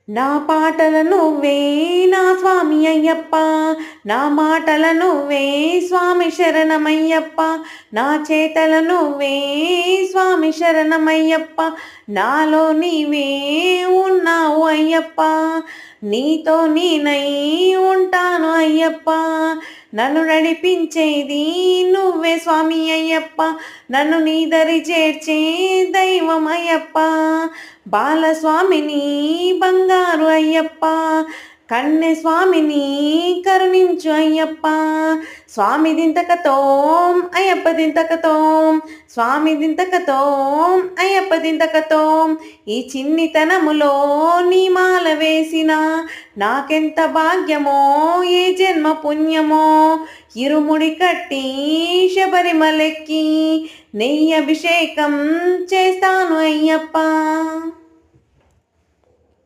నా పాటల నువ్వే నా స్వామి అయ్యప్ప, నా మాటల నువ్వే స్వామి శరణమయ్యప్ప, నా చేతల నువ్వే స్వామి శరణమయ్యప్ప, నాలో నీవే ఉన్నావు అయ్యప్ప, నీతో నేనై ఉంటాను అయ్యప్ప, నన్ను నడిపించేది నువ్వే స్వామి అయ్యప్ప, నన్ను నీ దరి చేర్చే దైవం అయ్యప్ప, బాలస్వామిని బంగారు అయ్యప్ప, కన్నె స్వామిని కరుణించు అయ్యప్ప, స్వామి దింతకతోం అయ్యప్ప దింతకతోం, స్వామి దింతకతోం అయ్యప్ప దింతకతోం, ఈ చిన్నితనములో నీ మాల వేసిన నాకెంత భాగ్యమో ఏ జన్మ పుణ్యమో, ఇరుముడి కట్టి శబరిమలెక్కి నెయ్యి అభిషేకం చేస్తాను అయ్యప్ప.